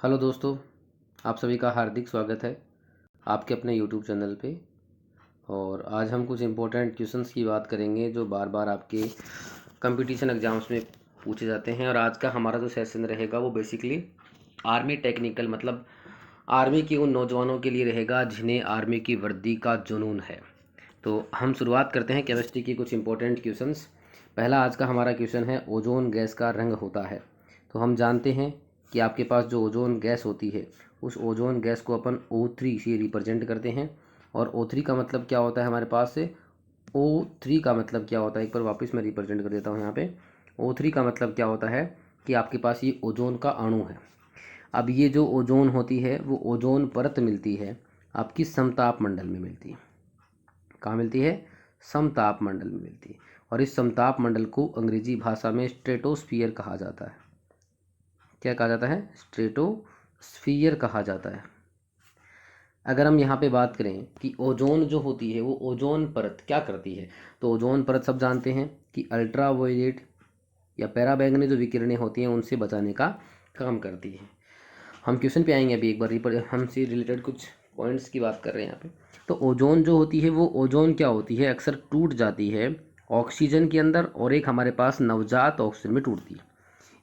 Hello दोस्तों, आप सभी का हार्दिक स्वागत है आपके अपने यूट्यूब चैनल पे। और आज हम कुछ इम्पोर्टेंट क्वेश्चंस की बात करेंगे जो बार बार आपके कंपटीशन एग्जाम्स में पूछे जाते हैं। और आज का हमारा जो सेशन रहेगा वो बेसिकली आर्मी टेक्निकल मतलब आर्मी के उन नौजवानों के लिए रहेगा जिन्हें आर्मी की वर्दी का जुनून है। तो हम शुरुआत करते हैं केमिस्ट्री की कुछ इंपॉर्टेंट क्वेश्चंस। पहला आज का हमारा क्वेश्चन है, ओजोन गैस का रंग होता है। तो हम जानते हैं कि आपके पास जो ओजोन गैस होती है उस ओजोन गैस को अपन O3 से रिप्रेजेंट करते हैं। और O3 का मतलब क्या होता है हमारे पास से, O3 का मतलब क्या होता है, एक बार वापस मैं रिप्रेजेंट कर देता हूँ यहाँ पे। O3 का मतलब क्या होता है कि आपके पास ये ओजोन का अणु है। अब ये जो ओजोन होती है वो ओजोन परत मिलती है आपकी समताप मंडल में मिलती है। कहाँ मिलती है? समताप मंडल में मिलती है। और इस समताप मंडल को अंग्रेजी भाषा में स्ट्रेटोस्फियर कहा जाता है। क्या कहा जाता है? स्ट्रेटोस्फियर कहा जाता है। अगर हम यहाँ पे बात करें कि ओजोन जो होती है वो ओजोन परत क्या करती है, तो ओजोन परत सब जानते हैं कि अल्ट्रावायलेट या पैराबैंगनी जो विकिरणें होती हैं उनसे बचाने का काम करती है। हम क्वेश्चन पे आएंगे अभी एक बार, हमसे रिलेटेड कुछ पॉइंट्स की बात कर रहे हैं यहाँ पे। तो ओजोन जो होती है वो ओजोन क्या होती है, अक्सर टूट जाती है ऑक्सीजन के अंदर और एक हमारे पास नवजात ऑक्सीजन में टूटती है।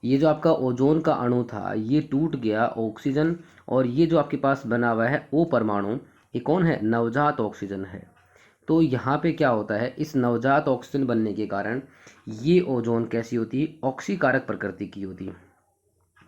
ये जो आपका ओजोन का अणु था ये टूट गया ऑक्सीजन, और ये जो आपके पास बना हुआ है O परमाणु, ये कौन है? नवजात ऑक्सीजन है। तो यहाँ पे क्या होता है, इस नवजात ऑक्सीजन बनने के कारण ये ओजोन कैसी होती है? ऑक्सीकारक प्रकृति की होती है।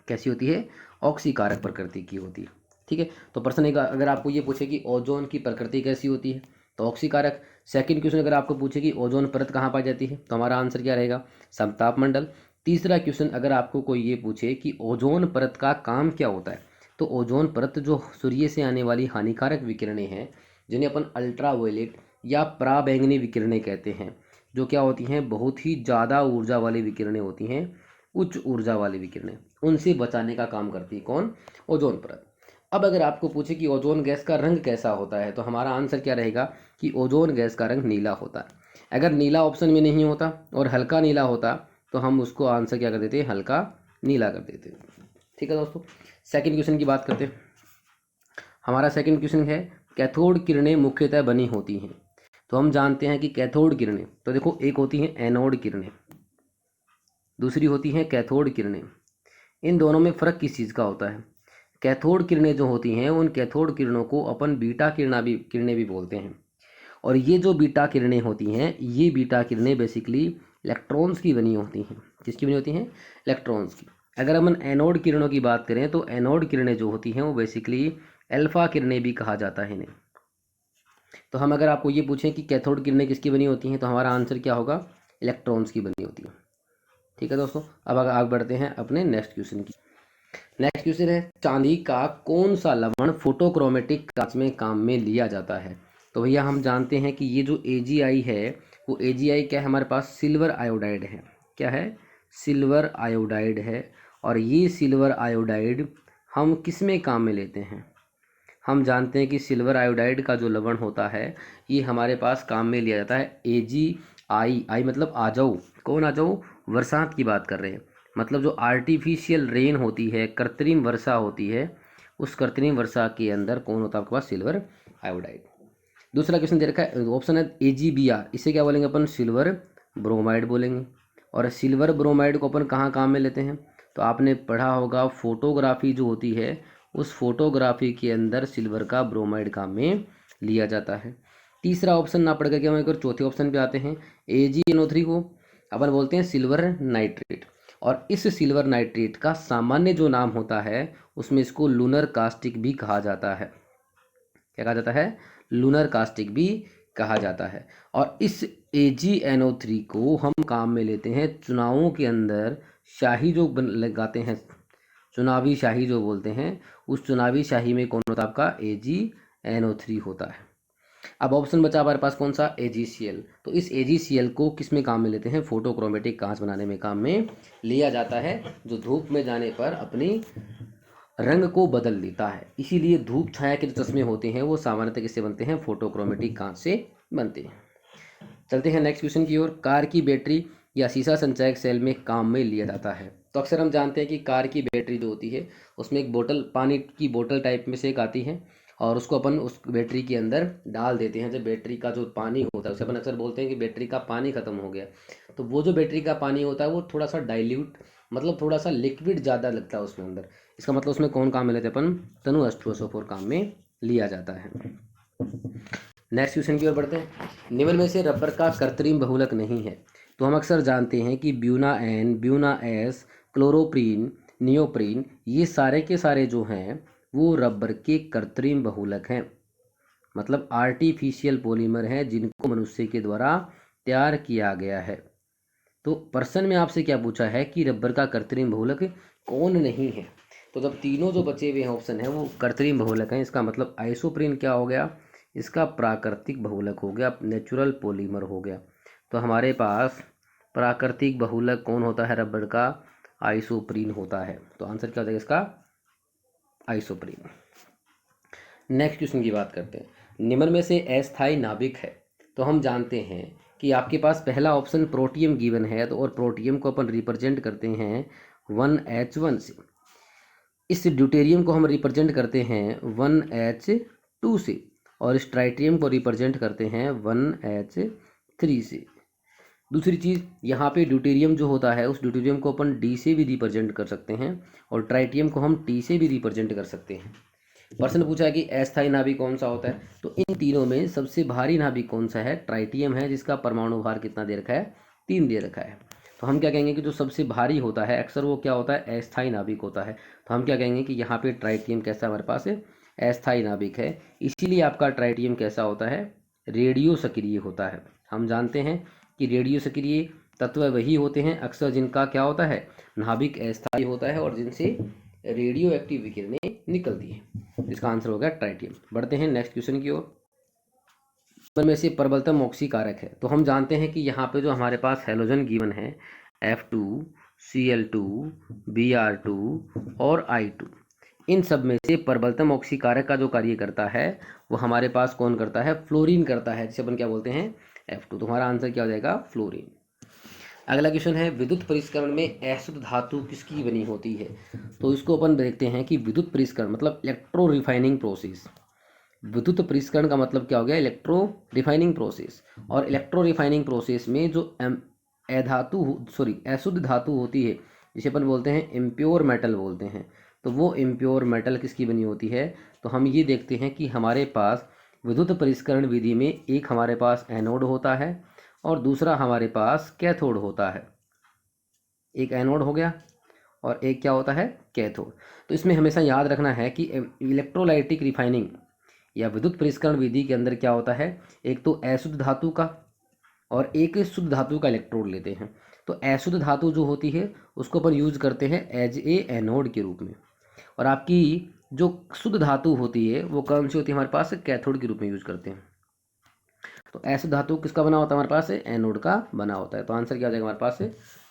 कैसी होती है? ऑक्सीकारक प्रकृति की होती है। ठीक है, तो प्रश्न एक अगर आपको ये पूछे कि ओजोन की प्रकृति कैसी होती है तो ऑक्सीकारक। सेकंड क्वेश्चन अगर आपको पूछे कि ओजोन परत कहाँ पाई जाती है तो हमारा आंसर क्या रहेगा? समताप मंडल। तीसरा क्वेश्चन अगर आपको कोई ये पूछे कि ओजोन परत का काम क्या होता है तो ओजोन परत जो सूर्य से आने वाली हानिकारक विकिरणें हैं जिन्हें अपन अल्ट्रावायलेट या पराबैंगनी विकिरणें कहते हैं, जो क्या होती हैं, बहुत ही ज़्यादा ऊर्जा वाली विकिरणें होती हैं, उच्च ऊर्जा वाली विकिरणें, उनसे बचाने का काम करती है कौन? ओजोन परत। अब अगर आपको पूछे कि ओजोन गैस का रंग कैसा होता है तो हमारा आंसर क्या रहेगा कि ओजोन गैस का रंग नीला होता है। अगर नीला ऑप्शन में नहीं होता और हल्का नीला होता तो हम उसको आंसर क्या कर देते हैं? हल्का नीला कर देते हैं। ठीक है दोस्तों, सेकंड क्वेश्चन की बात करते हैं। हमारा सेकंड क्वेश्चन है, कैथोड किरणें मुख्यतः बनी होती हैं। तो हम जानते हैं कि कैथोड किरणें, तो देखो एक होती हैं एनोड किरणें, दूसरी होती हैं कैथोड किरणें। इन दोनों में फ़र्क किस चीज़ का होता है? कैथोड किरणें जो होती हैं उन कैथोड किरणों को अपन बीटा किरणें भी बोलते हैं। और ये जो बीटा किरणें होती हैं ये बीटा किरणें बेसिकली इलेक्ट्रॉन्स की बनी होती हैं। किसकी बनी होती हैं? इलेक्ट्रॉन्स की। अगर हम एनोड किरणों की बात करें तो एनोड किरणें जो होती हैं वो बेसिकली अल्फा किरणें भी कहा जाता है इन्हें। तो हम अगर आपको ये पूछें कि कैथोड किरणें किसकी बनी होती हैं तो हमारा आंसर क्या होगा? इलेक्ट्रॉन्स की बनी होती है। ठीक है दोस्तों, अब आगे बढ़ते हैं अपने नेक्स्ट क्वेश्चन की। नेक्स्ट क्वेश्चन है, चांदी का कौन सा लवण फोटोक्रोमेटिक कांच में काम में लिया जाता है? तो भैया हम जानते हैं कि ये जो AgI है वो AgI क्या है हमारे पास? सिल्वर आयोडाइड है। क्या है? सिल्वर आयोडाइड है। और ये सिल्वर आयोडाइड हम किस में काम में लेते हैं? हम जानते हैं कि सिल्वर आयोडाइड का जो लवण होता है ये हमारे पास काम में लिया जाता है AgI। आई मतलब आ जाओ, कौन आ जाओ? बरसात की बात कर रहे हैं। मतलब जो आर्टिफिशियल रेन होती है, कृत्रिम वर्षा होती है, उस कृत्रिम वर्षा के अंदर कौन होता है आपके पास? Silver iodide. दूसरा क्वेश्चन दे रखा है, ऑप्शन है AgBr, इसे क्या बोलेंगे अपन? सिल्वर ब्रोमाइड बोलेंगे। और सिल्वर ब्रोमाइड को अपन कहाँ काम में लेते हैं? तो आपने पढ़ा होगा फोटोग्राफी जो होती है उस फोटोग्राफी के अंदर सिल्वर का ब्रोमाइड काम में लिया जाता है। तीसरा ऑप्शन ना पढ़ करके हम एक और चौथे ऑप्शन पे आते हैं। AgNO3 को अपन बोलते हैं सिल्वर नाइट्रेट। और इस सिल्वर नाइट्रेट का सामान्य जो नाम होता है उसमें इसको लूनर कास्टिक भी कहा जाता है। क्या कहा जाता है? लूनर कास्टिक भी कहा जाता है। और इस AgNO3 को हम काम में लेते हैं चुनावों के अंदर, शाही जो लगाते हैं, चुनावी शाही जो बोलते हैं, उस चुनावी शाही में कौन होता है आपका? AgNO3 होता है। अब ऑप्शन बचा हमारे पास कौन सा? AgCl। तो इस AgCl को किस में काम में लेते हैं? फोटोक्रोमेटिक कांच बनाने में काम में लिया जाता है, जो धूप में जाने पर अपनी रंग को बदल देता है। इसीलिए धूप छाया के जो चश्मे होते हैं वो सामान्यतः किससे बनते हैं? फोटोक्रोमेटिक कांच से बनते हैं। चलते हैं नेक्स्ट क्वेश्चन की ओर। कार की बैटरी या शीशा संचायक सेल में काम में लिया जाता है। तो अक्सर हम जानते हैं कि कार की बैटरी जो होती है उसमें एक बोतल, पानी की बोतल टाइप में से एक आती है और उसको अपन उस बैटरी के अंदर डाल देते हैं। जब बैटरी का जो पानी होता है उसे अपन अक्सर बोलते हैं कि बैटरी का पानी ख़त्म हो गया, तो वो जो बैटरी का पानी होता है वो थोड़ा सा डाइल्यूट, मतलब थोड़ा सा लिक्विड ज़्यादा लगता है उसमें अंदर। इसका मतलब उसमें कौन काम में लेते हैं अपन? तनु H2SO4 काम में लिया जाता है। नेक्स्ट क्वेश्चन की ओर बढ़ते हैं। निम्न में से रबर का कृत्रिम बहुलक नहीं है। तो हम अक्सर जानते हैं कि Buna N, Buna S, chloroprene, neoprene, ये सारे के सारे जो हैं वो रबर के कृत्रिम बहुलक हैं, मतलब आर्टिफिशियल पॉलीमर हैं जिनको मनुष्य के द्वारा तैयार किया गया है। तो प्रश्न में आपसे क्या पूछा है कि रबर का कृत्रिम बहुलक कौन नहीं है? तो जब तीनों जो बचे हुए हैं ऑप्शन है वो कृत्रिम बहुलक हैं, इसका मतलब आइसोप्रीन क्या हो गया? इसका प्राकृतिक बहुलक हो गया, नेचुरल पॉलीमर हो गया। तो हमारे पास प्राकृतिक बहुलक कौन होता है रबर का? आइसोप्रीन होता है। तो आंसर क्या हो जाएगा इसका? आइसोप्रीन। नेक्स्ट क्वेश्चन की बात करते हैं। निम्न में से अस्थायी नाभिक है। तो हम जानते हैं कि आपके पास पहला ऑप्शन प्रोटियम गिवन है, तो और प्रोटियम को अपन रिप्रेजेंट करते हैं 1H1 से। इस ड्यूटेरियम को हम रिप्रेजेंट करते हैं 1H2 से, और इस ट्राइटियम को रिप्रेजेंट करते हैं 1H3 से। दूसरी चीज़, यहाँ पे ड्यूटेरियम जो होता है उस ड्यूटेरियम को अपन D से भी रिप्रेजेंट कर सकते हैं और ट्राइटियम को हम T से भी रिप्रेजेंट कर सकते हैं। प्रश्न पूछा है कि अस्थायी नाभिक कौन सा होता है, तो इन तीनों में सबसे भारी नाभिक कौन सा है? ट्राइटियम है, जिसका परमाणु भार कितना दे रखा है? 3 दे रखा है। तो हम क्या कहेंगे कि जो सबसे भारी होता है अक्सर वो क्या होता है? अस्थायी नाभिक होता है। तो हम क्या कहेंगे कि यहाँ पे ट्राइटियम कैसा हमारे पास है? अस्थायी नाभिक है। इसीलिए आपका ट्राइटियम कैसा होता है? रेडियो सक्रिय होता है। हम जानते हैं कि रेडियो सक्रिय तत्व वही होते हैं अक्सर जिनका क्या होता है? नाभिक अस्थायी होता है और जिनसे रेडियो एक्टिव विकिरणें निकलती है। इसका आंसर होगा ट्राइटियम। बढ़ते हैं नेक्स्ट क्वेश्चन की ओर। में से प्रबलतम ऑक्सीकारक है। तो हम जानते हैं कि यहाँ पे जो हमारे पास हेलोजन गिवन है F2, Cl2, Br2 और I2, इन सब में से प्रबलतम ऑक्सीकारक का जो कार्य करता है वो हमारे पास कौन करता है? फ्लोरीन करता है, जिसे अपन क्या बोलते हैं? F2। तो हमारा आंसर क्या हो जाएगा? फ्लोरीन। अगला क्वेश्चन है, विद्युत परिष्करण में अशुद्ध धातु किसकी बनी होती है? तो इसको अपन देखते हैं कि विद्युत परिष्करण मतलब इलेक्ट्रो रिफाइनिंग प्रोसेस। विद्युत परिष्करण का मतलब क्या हो गया? Electro refining process. और इलेक्ट्रो रिफाइनिंग प्रोसेस में जो अशुद्ध धातु होती है, जिसे अपन बोलते हैं इम्प्योर मेटल बोलते हैं, तो वो इम्प्योर मेटल किसकी बनी होती है? तो हम ये देखते हैं कि हमारे पास विद्युत परिष्करण विधि में एक हमारे पास एनोड होता है और दूसरा हमारे पास कैथोड होता है। एक एनोड हो गया और एक क्या होता है? कैथोड। तो इसमें हमेशा याद रखना है कि इलेक्ट्रोलाइटिक रिफाइनिंग या विद्युत परिष्करण विधि के अंदर क्या होता है? एक तो अशुद्ध धातु का और एक शुद्ध धातु का इलेक्ट्रोड लेते हैं। तो अशुद्ध धातु जो होती है उसको अपन यूज करते हैं एज ए एनोड के रूप में, और आपकी जो शुद्ध धातु होती है वो कौन सी होती है? हमारे पास कैथोड के रूप में यूज करते हैं। तो अशुद्ध धातु किसका बना होता है? हमारे पास एनोड का बना होता है। तो आंसर क्या हो जाएगा? हमारे पास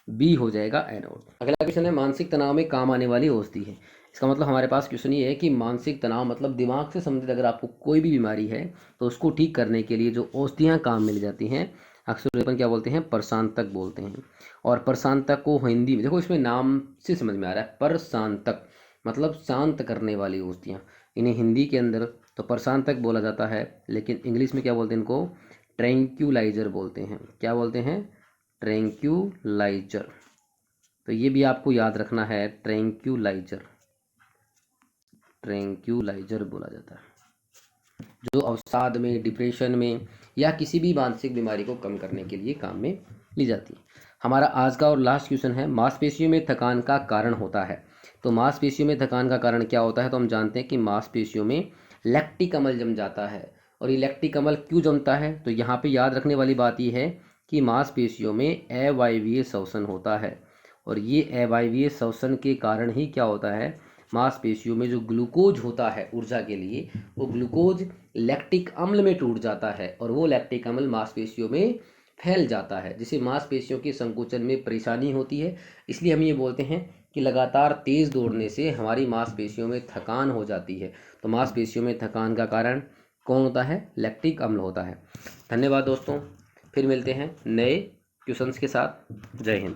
बी हो जाएगा, एनोड। अगला क्वेश्चन है, मानसिक तनाव में काम आने वाली औषधि है। इसका मतलब हमारे पास क्वेश्चन ये है कि मानसिक तनाव मतलब दिमाग से संबंधित अगर आपको कोई भी बीमारी है तो उसको ठीक करने के लिए जो औषधियाँ काम मिल जाती हैं अक्सर अपन क्या बोलते हैं? प्रशांतक बोलते हैं। और प्रशांतक को हिंदी में देखो, इसमें नाम से समझ में आ रहा है, प्रशांतक मतलब शांत करने वाली औषधियाँ। इन्हें हिंदी के अंदर तो प्रशांतक बोला जाता है, लेकिन इंग्लिश में क्या बोलते हैं? इनको ट्रैंक्यूलाइजर बोलते हैं। क्या बोलते हैं? ट्रैंक्यूलाइजर। तो ये भी आपको याद रखना है, ट्रैंक्यूलाइजर, ट्रैंक्यूलाइजर बोला जाता है, जो अवसाद में, डिप्रेशन में या किसी भी मानसिक बीमारी को कम करने के लिए काम में ली जाती है। हमारा आज का और लास्ट क्वेश्चन है, मांसपेशियों में थकान का कारण होता है। तो मांसपेशियों में थकान का कारण क्या होता है? तो हम जानते हैं कि मांसपेशियों में लैक्टिक अम्ल जम जाता है। और ये लैक्टिक अम्ल क्यों जमता है? तो यहाँ पे याद रखने वाली बात ये है कि मांसपेशियों में अवायवीय श्वसन होता है, और ये अवायवीय श्वसन के कारण ही क्या होता है? मांसपेशियों में जो ग्लूकोज होता है ऊर्जा के लिए, वो ग्लूकोज लैक्टिक अम्ल में टूट जाता है और वो लैक्टिक अम्ल मांसपेशियों में फैल जाता है, जिससे मांसपेशियों के संकुचन में परेशानी होती है। इसलिए हम ये बोलते हैं कि लगातार तेज़ दौड़ने से हमारी मांसपेशियों में थकान हो जाती है। तो मांसपेशियों में थकान का कारण कौन होता है? लैक्टिक अम्ल होता है। धन्यवाद दोस्तों, फिर मिलते हैं नए क्वेश्चंस के साथ। जय हिंद।